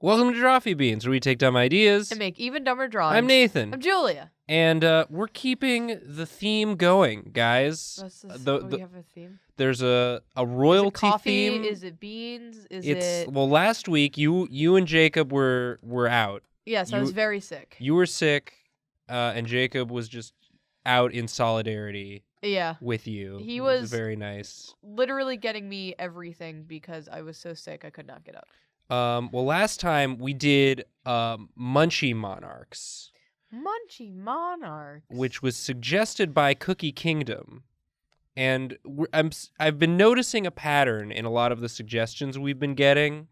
Welcome to Drawfee Beans, where we take dumb ideas and make even dumber drawings. I'm Nathan. I'm Julia. And we're keeping the theme going, guys. We have a theme? There's a royalty is it coffee? theme. Is it beans? Well, last week you and Jacob were out. Yes, I was very sick. You were sick, and Jacob was just out in solidarity. Yeah. With you. He was very nice. Literally getting me everything because I was so sick I could not get up. Well, last time we did Munchie Monarchs. Munchie Monarchs. Which was suggested by Cookie Kingdom. And I've been noticing a pattern in a lot of the suggestions we've been getting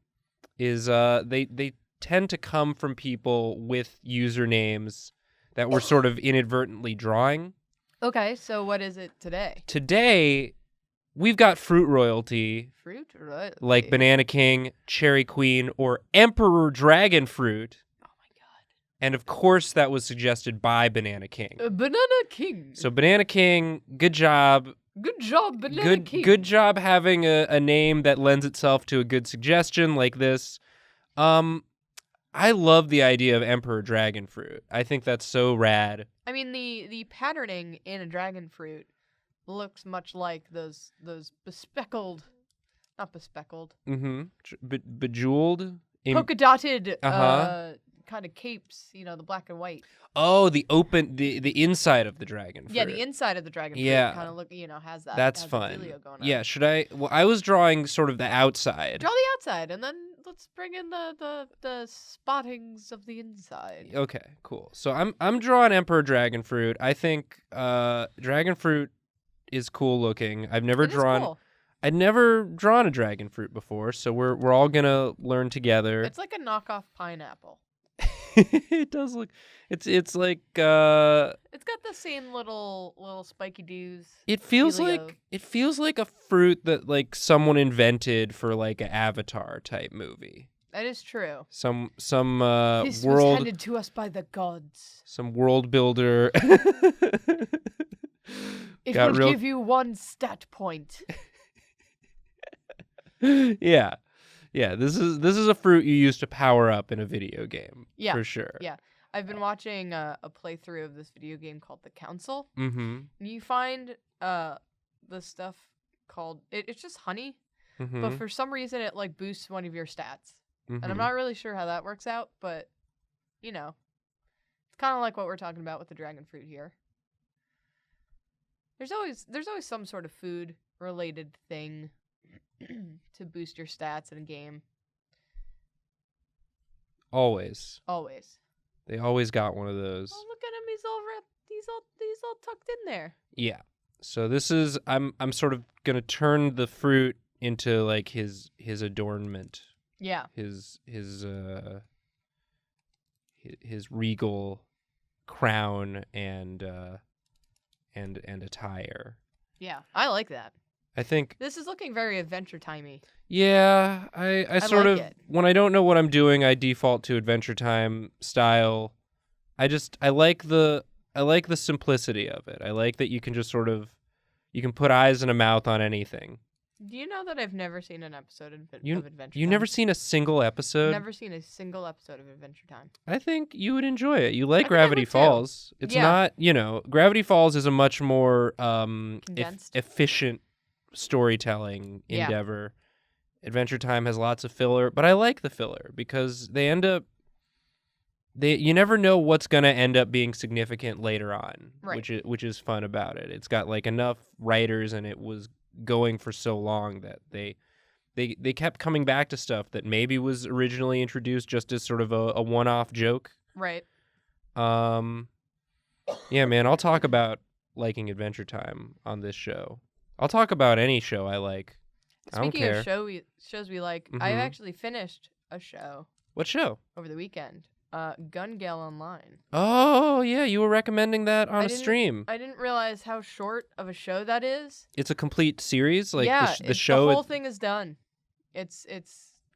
is they tend to come from people with usernames that we're sort of inadvertently drawing. Okay, so what is it today? Today, we've got fruit royalty. Fruit royalty. Like Banana King, Cherry Queen, or Emperor Dragon Fruit. Oh my god. And of course, that was suggested by Banana King. Banana King. So Banana King, good job. Good job, Banana King. Good job having a name that lends itself to a good suggestion like this. I love the idea of Emperor Dragon Fruit. I think that's so rad. I mean, the patterning in a dragon fruit looks much like those bespeckled, not bespeckled. Bejeweled? Polka dotted kind of capes, the black and white. Oh, the inside of the dragon fruit. Yeah, the inside of the dragon fruit kind of has that. That's has fun. going on. Yeah, should I? Well, I was drawing sort of the outside. Draw the outside, and then let's bring in the spottings of the inside. Okay, cool. So I'm drawing Emperor Dragon Fruit. I think Dragon Fruit is cool looking. I'd never drawn a dragon fruit before, so we're all gonna learn together. It's like a knockoff pineapple. It does look. It's like. It's got the same little spiky doos. It feels like a fruit that like someone invented for like an Avatar type movie. That is true. Some this world was handed to us by the gods. Some world builder. It will give you 1 stat point. Yeah. Yeah, this is a fruit you use to power up in a video game. Yeah, for sure. Yeah, I've been watching a playthrough of this video game called The Council. Mm-hmm. And you find the stuff called it's just honey, but for some reason it like boosts one of your stats, and I'm not really sure how that works out, but it's kind of like what we're talking about with the dragon fruit here. There's always some sort of food related thing to boost your stats in a game. Always. They always got one of those. Oh, look at him! He's all tucked in there. Yeah. So this is I'm sort of gonna turn the fruit into like his adornment. Yeah. His regal crown and attire. Yeah, I like that. I think this is looking very Adventure Timey. Yeah, I sort of when I don't know what I'm doing, I default to Adventure Time style. I like the simplicity of it. I like that you can just sort of put eyes and a mouth on anything. Do you know that I've never seen an episode of Adventure Time? You've never seen a single episode? I've never seen a single episode of Adventure Time. I think you would enjoy it. You like Gravity Falls. It's not, Gravity Falls is a much more efficient storytelling endeavor. Adventure Time has lots of filler, but I like the filler because you never know what's going to end up being significant later on, right. which is fun about it. It's got like enough writers and it was going for so long that they kept coming back to stuff that maybe was originally introduced just as sort of a one-off joke. Right. Yeah, man, I'll talk about liking Adventure Time on this show. I'll talk about any show I like. Speaking of shows we like, I've actually finished a show. What show? Over the weekend. Gun Gale Online. Oh, yeah, you were recommending that on a stream. I didn't realize how short of a show that is. It's a complete series? Like the show? The whole thing is done. It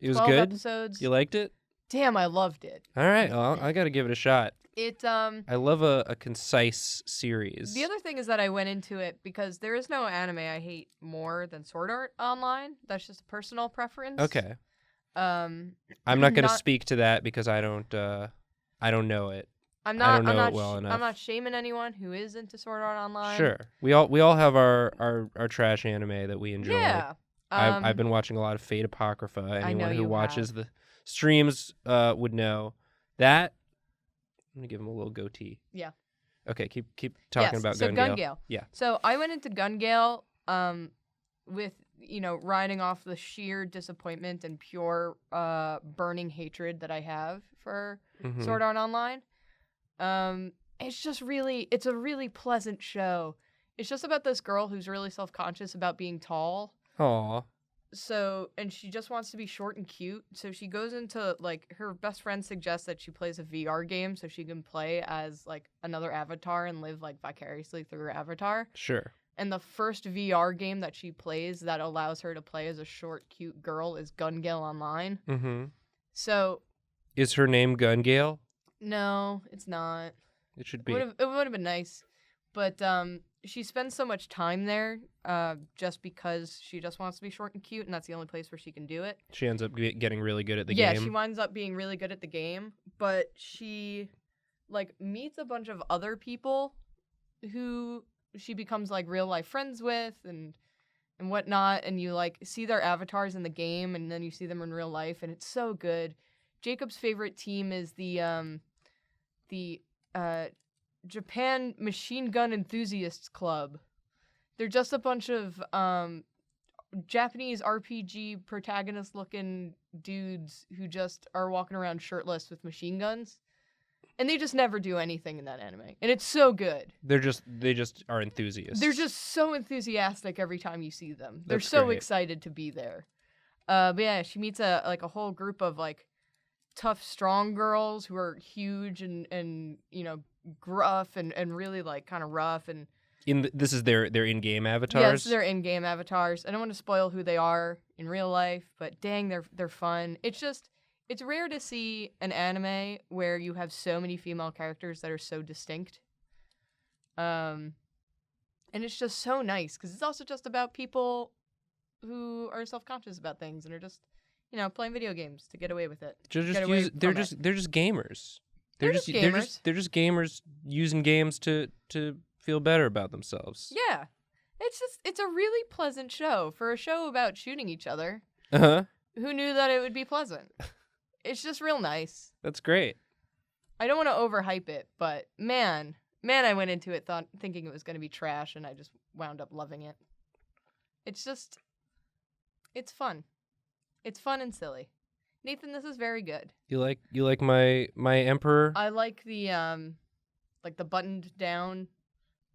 was 12 good? Episodes. You liked it? Damn, I loved it. All right, well, I got to give it a shot. I love a concise series. The other thing is that I went into it because there is no anime I hate more than Sword Art Online. That's just a personal preference. Okay. I'm not going to speak to that because I don't know it. I don't know it well enough. I'm not shaming anyone who is into Sword Art Online. Sure. We all have our trash anime that we enjoy. Yeah. I've been watching a lot of Fate Apocrypha. Anyone who watches the streams would know that. I'm gonna give him a little goatee. Yeah. Okay, keep talking about Gun Gale. Yeah. So I went into Gun Gale with riding off the sheer disappointment and pure burning hatred that I have for Sword Art Online. It's a really pleasant show. It's just about this girl who's really self-conscious about being tall. Aww. So, and she just wants to be short and cute. So she goes into, like, her best friend suggests that she plays a VR game so she can play as, like, another avatar and live, like, vicariously through her avatar. Sure. And the first VR game that she plays that allows her to play as a short, cute girl is Gun Gale Online. Mm-hmm. So. Is her name Gun Gale? No, it's not. It should be. It would have been nice. But, she spends so much time there just because she just wants to be short and cute, and that's the only place where she can do it. She ends up getting really good at the game. Yeah, she winds up being really good at the game, but she, like, meets a bunch of other people who she becomes, like, real-life friends with and whatnot, and you, like, see their avatars in the game, and then you see them in real life, and it's so good. Jacob's favorite team is the Japan Machine Gun Enthusiasts Club. They're just a bunch of Japanese RPG protagonist-looking dudes who just are walking around shirtless with machine guns, and they just never do anything in that anime, and it's so good. They just are enthusiasts. They're just so enthusiastic every time you see them. They're so great. Excited to be there. But yeah, she meets a whole group of like tough, strong girls who are huge and gruff and really like kind of rough and. This is their in-game avatars? Yes, they're in-game avatars. I don't want to spoil who they are in real life, but dang, they're fun. It's rare to see an anime where you have so many female characters that are so distinct. And it's just so nice, because it's also just about people who are self-conscious about things and are just, playing video games to get away with it. They're just gamers. They're just gamers using games to feel better about themselves. Yeah. It's a really pleasant show for a show about shooting each other. Uh-huh. Who knew that it would be pleasant? It's just real nice. That's great. I don't want to overhype it, but man, I went into it thinking it was going to be trash, and I just wound up loving it. It's fun. It's fun and silly. Nathan, this is very good. You like my Emperor? I like the buttoned down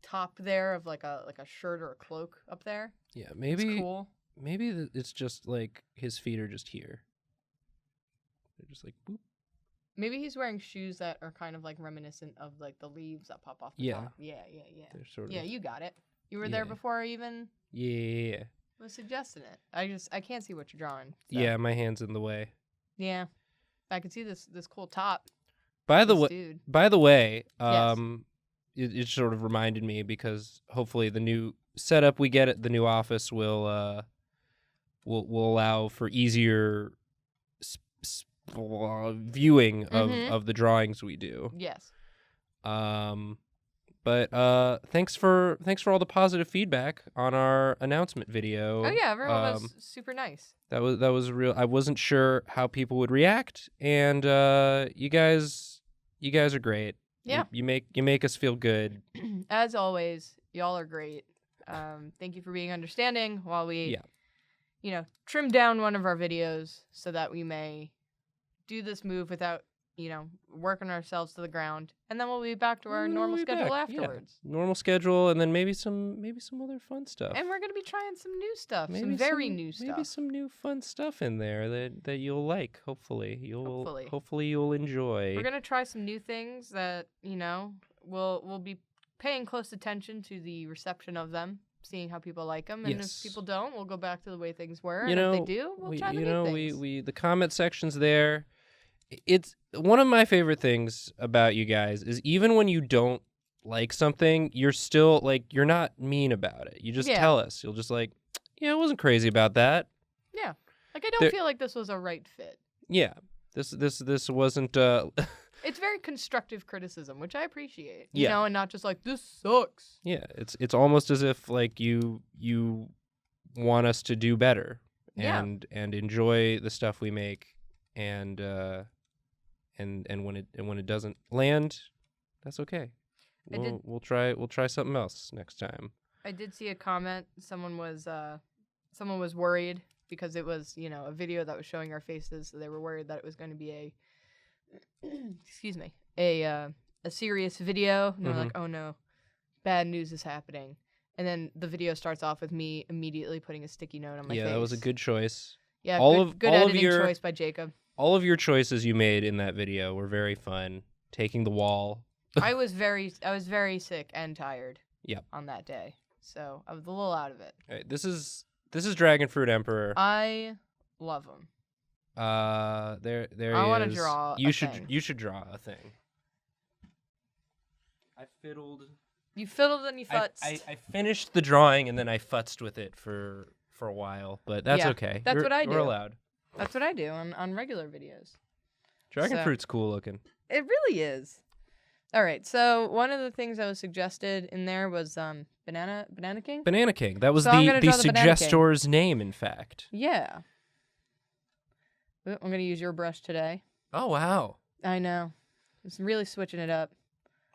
top there of like a shirt or a cloak up there. Yeah, maybe it's cool. Maybe it's just like his feet are just here. They're just like boop. Maybe he's wearing shoes that are kind of like reminiscent of like the leaves that pop off the top. Yeah. They're sort of. Yeah, you got it. You were there before I even. Yeah. Was suggesting it. I can't see what you're drawing. So. Yeah, my hand's in the way. Yeah, I can see this cool top. By the way, yes. It sort of reminded me because hopefully the new setup we get at the new office will allow for easier viewing of the drawings we do. Yes. But thanks for all the positive feedback on our announcement video. Oh yeah, everyone was super nice. That was real. I wasn't sure how people would react, and you guys are great. Yeah. You make us feel good. As always, y'all are great. Thank you for being understanding while we trim down one of our videos so that we may do this move without, working ourselves to the ground. And then we'll be back to our normal schedule afterwards. Yeah. Normal schedule, and then maybe some other fun stuff. And we're going to be trying some new stuff, new stuff. Maybe some new fun stuff in there that you'll like, hopefully. Hopefully you'll enjoy. We're going to try some new things that, we'll be paying close attention to the reception of them, seeing how people like them. And if people don't, we'll go back to the way things were. And if they do, we'll try the new things. The comment section's there. It's one of my favorite things about you guys is even when you don't like something, you're still like, you're not mean about it. You just tell us. You'll just like, I wasn't crazy about that. Yeah. Like, I don't feel like this was a right fit. Yeah. This wasn't It's very constructive criticism, which I appreciate. Yeah. You know, and not just like, this sucks. Yeah, it's almost as if like you want us to do better and enjoy the stuff we make, and when it doesn't land, that's okay. We'll try something else next time. I did see a comment. Someone was worried because it was, you know, a video that was showing our faces, so they were worried that it was going to be a excuse me, a serious video, and they're like, oh no, bad news is happening. And then the video starts off with me immediately putting a sticky note on my face. Yeah, that was a good choice. Yeah, good editing choice by Jacob. All of your choices you made in that video were very fun. Taking the wall. I was very sick and tired. Yep. On that day, so I was a little out of it. All right, this is Dragon Fruit Emperor. I love him. There he is. I want to draw. You should draw a thing. I fiddled. You fiddled and you futzed. I finished the drawing and then I futzed with it for a while, but that's okay. That's what I do. We're allowed. That's what I do on regular videos. Dragon fruit's cool looking. It really is. All right, so one of the things that was suggested in there was Banana King. Banana King. That was the suggestor's name, in fact. Yeah. I'm gonna use your brush today. Oh wow! I know. I'm really switching it up.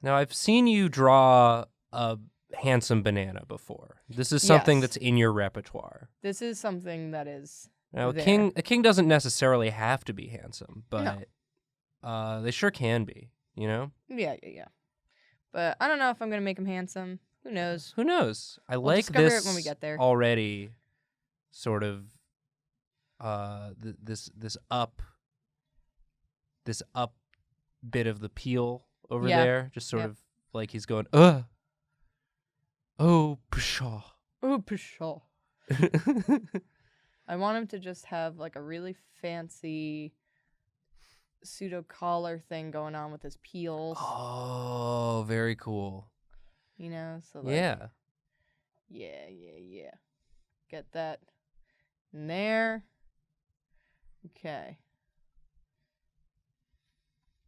Now I've seen you draw a handsome banana before. This is something that's in your repertoire. This is something that is. Now a king doesn't necessarily have to be handsome, but they sure can be. You know? Yeah. But I don't know if I'm gonna make him handsome. Who knows? Who knows? We'll like discover this it when we get there. Already. Sort of. This up bit of the peel over there, just sort of like he's going, oh, pshaw. Oh, pshaw. I want him to just have like a really fancy pseudo collar thing going on with his peels. Oh, very cool. You know, so like, yeah. Get that in there. Okay.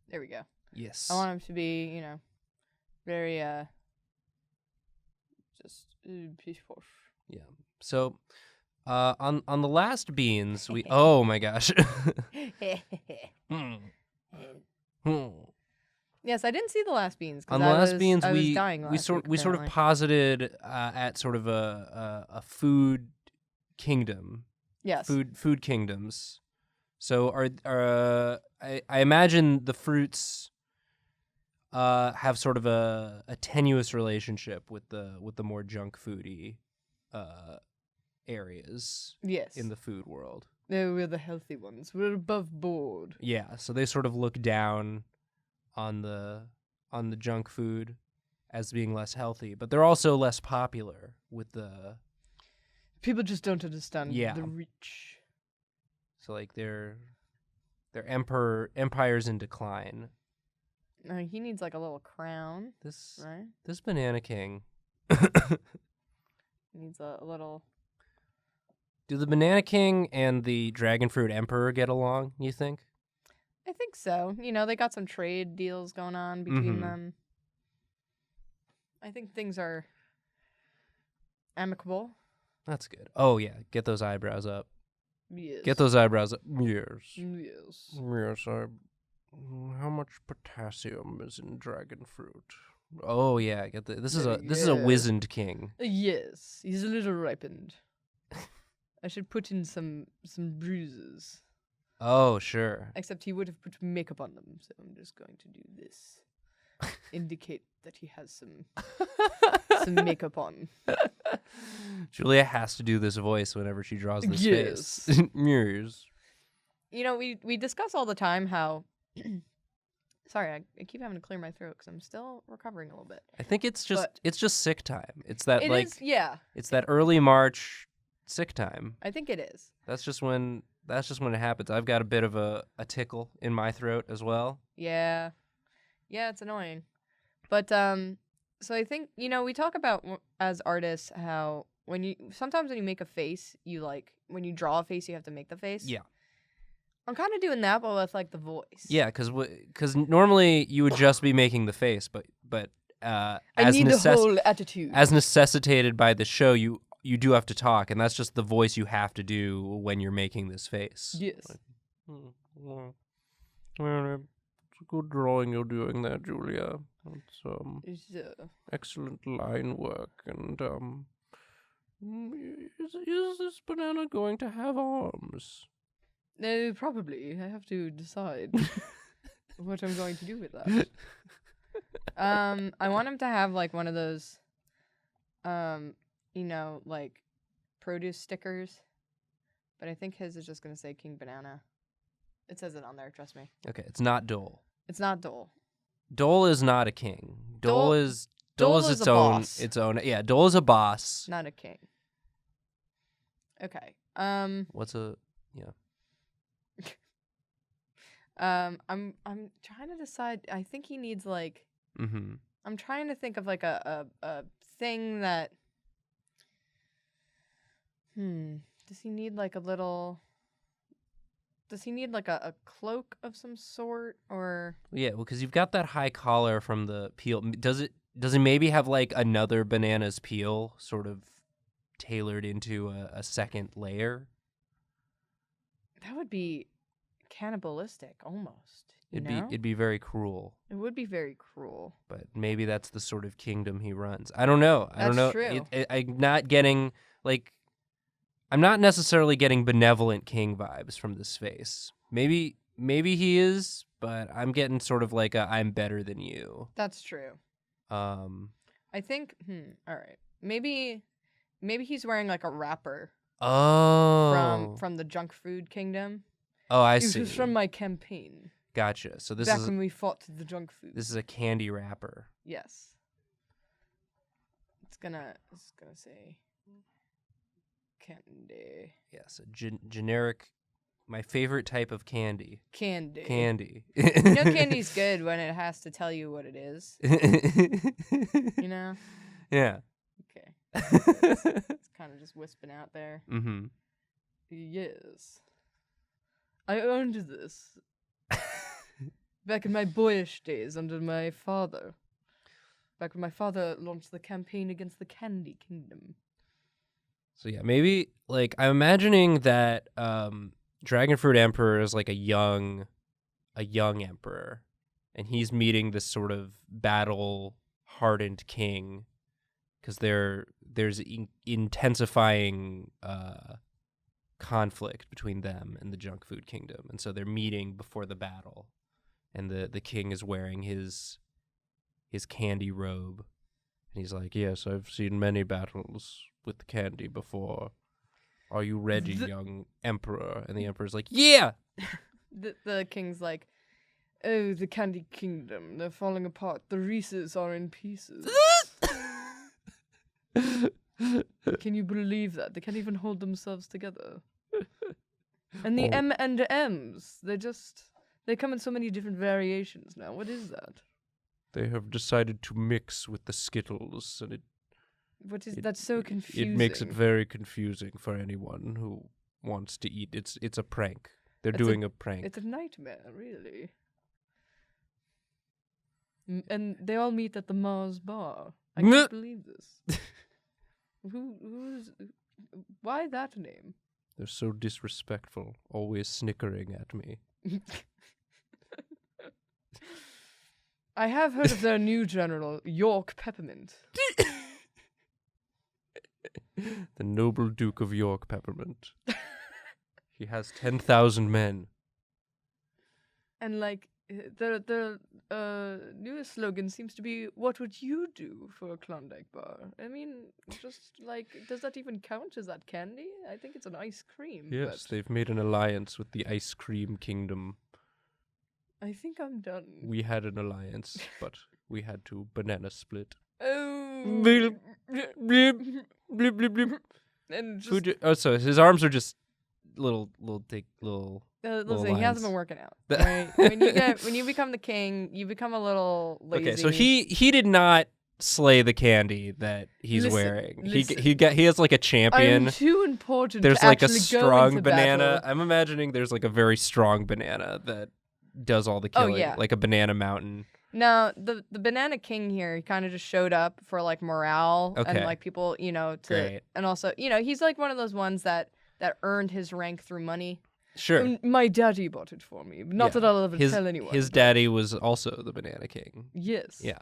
There we go. Yes. I want him to be, you know, very, just, yeah. So, on the last beans, we, oh my gosh. Yes, I didn't see the last beans. On the last beans, we sort of posited at sort of a food kingdom. Yes. Food kingdoms. So I imagine the fruits have sort of a tenuous relationship with the more junk foody areas. Yes. In the food world. No, we're the healthy ones. We're above board. Yeah, so they sort of look down on the junk food as being less healthy, but they're also less popular with the people just don't understand the reach. So like they're empires in decline. He needs like a little crown. This Banana King needs a little. Do the Banana King and the Dragon Fruit Emperor get along, you think? I think so. You know, they got some trade deals going on between them. I think things are amicable. That's good. Oh, yeah. Get those eyebrows up. Yes. Get those eyebrows up. Yes. Yes. Yes. How much potassium is in dragon fruit? Oh, yeah. This is a wizened king. Yes. He's a little ripened. I should put in some bruises. Oh, sure. Except he would have put makeup on them, so I'm just going to do this. Indicate that he has some makeup on. Julia has to do this voice whenever she draws this face. Yes. You know, we discuss all the time how... Sorry, I keep having to clear my throat because I'm still recovering a little bit. I think it's just sick time. It's that It's that early March sick time. I think it is. That's just when it happens. I've got a bit of a tickle in my throat as well. Yeah. Yeah, it's annoying. But so I think, you know, we talk about as artists how sometimes when you make a face, you like when you draw a face, you have to make the face. Yeah. I'm kind of doing that, but with like the voice. Yeah, because normally you would just be making the face, but I need the whole attitude. As necessitated by the show, you do have to talk, and that's just the voice you have to do when you're making this face. Yes. Well, it's a good drawing you're doing there, Julia. It's excellent line work, and is this banana going to have arms? No, probably. I have to decide what I'm going to do with that. I want him to have like one of those, like produce stickers. But I think his is just gonna say King Banana. It says it on there. Trust me. Okay, it's not Dole. It's not Dole. Dole is not a king. Dole is its own. Boss. Its own. Yeah, Dole is a boss. Not a king. Okay. What's a yeah? I'm trying to decide. I think he needs like. Mm-hmm. I'm trying to think of like a thing that. Does he need like a little? Does he need like a cloak of some sort or? Yeah, well, because you've got that high collar from the peel. Does it maybe have like another banana's peel sort of tailored into a second layer? That would be cannibalistic almost. It'd be very cruel. It would be very cruel. But maybe that's the sort of kingdom he runs. I don't know. I don't know. True. I'm not getting like. I'm not necessarily getting benevolent king vibes from this face. Maybe he is, but I'm getting sort of like I'm better than you. That's true. I think. All right. Maybe he's wearing like a wrapper. Oh. From the junk food kingdom. Oh, I see. This was from my campaign. Gotcha. So this back is when we fought the junk food. This is a candy wrapper. Yes. It's gonna say candy. Yes, a generic. My favorite type of candy. Candy. You know candy's good when it has to tell you what it is. You know? Yeah. Okay. It's kind of just wisping out there. Mm-hmm. Yes. I earned this. Back in my boyish days under my father. Back when my father launched the campaign against the Candy Kingdom. So yeah, maybe like I'm imagining that Dragonfruit Emperor is like a young emperor, and he's meeting this sort of battle-hardened king because there's intensifying conflict between them and the Junk Food Kingdom, and so they're meeting before the battle, and the king is wearing his candy robe, and he's like, "Yes, I've seen many battles with the candy before. Are you ready, young emperor?" And the emperor's like, "Yeah!" The king's like, "Oh, the Candy Kingdom, they're falling apart. The Reese's are in pieces." Can you believe that? They can't even hold themselves together. And the M&M's, they come in so many different variations now. What is that? They have decided to mix with the Skittles, and that's so confusing. It makes it very confusing for anyone who wants to eat. It's a prank. They're doing a prank. It's a nightmare, really. And they all meet at the Mars bar. I can't believe this. Why that name? They're so disrespectful, always snickering at me. I have heard of their new general, York Peppermint. The noble Duke of York Peppermint. He has 10,000 men. And like their newest slogan seems to be, "What would you do for a Klondike bar?" I mean, just like, does that even count? Is that candy? I think it's an ice cream. Yes, they've made an alliance with the Ice Cream Kingdom. I think I'm done. We had an alliance, but we had to banana split. Oh. Blip, blip, blip, blip, blip. And just... so his arms are just little listen, lines. He hasn't been working out. Right? when you become the king, you become a little lazy. Okay, so he did not slay the candy that he's wearing. Listen. He has like a champion. I'm too important. There's to like a actually go strong into banana. battle. I'm imagining there's like a very strong banana that does all the killing. yeah. Like a banana mountain. No, the Banana King here, he kind of just showed up for like morale and Okay. like people, you know, Great. and also, you know, he's like one of those ones that earned his rank through money. Sure. My daddy bought it for me. Not that I'll ever tell anyone. His but- daddy was also the Banana King. Yes. Yeah.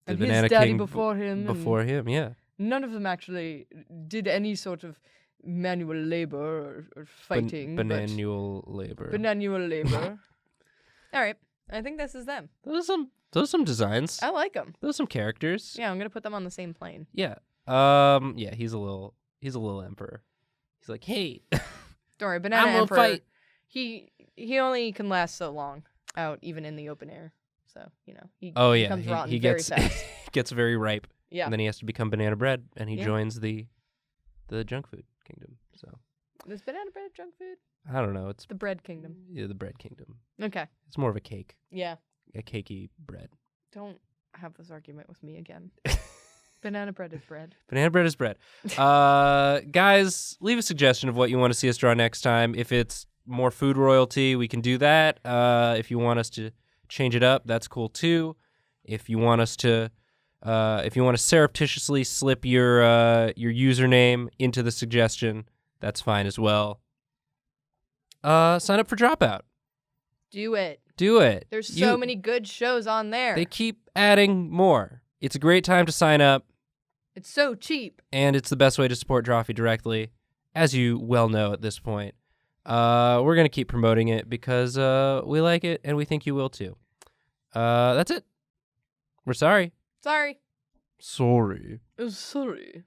And Banana his daddy King before him. and Before him, yeah. None of them actually did any sort of manual labor or fighting. but Bananual labor. Bananual labor. All right. I think this is them. Those are some designs. I like them. Those are some characters. Yeah, I'm going to put them on the same plane. Yeah. Yeah, he's a little emperor. He's like, "Hey, Don't worry, Banana I'm gonna Emperor. fight." He only can last so long out, even in the open air. So he Oh he yeah, becomes rotten he very gets fast. gets very ripe, Yeah. and then he has to become banana bread, and he Yeah. joins the junk food kingdom. So Is banana bread junk food? I don't know. It's The bread kingdom. the bread kingdom. Okay. It's more of a cake, Yeah. a cakey bread. Don't have this argument with me again. Banana bread is bread. Banana bread is bread. Guys, leave a suggestion of what you want to see us draw next time. If it's more food royalty, we can do that. If you want us to change it up, that's cool too. If you want us to, if you want to surreptitiously slip your username into the suggestion, that's fine as well. Sign up for Dropout. Do it. Do it. There's so many good shows on there. They keep adding more. It's a great time to sign up. It's so cheap. And it's the best way to support Drawfee directly, as you well know at this point. We're going to keep promoting it because we like it and we think you will too. That's it. We're sorry. Sorry. Sorry. Sorry.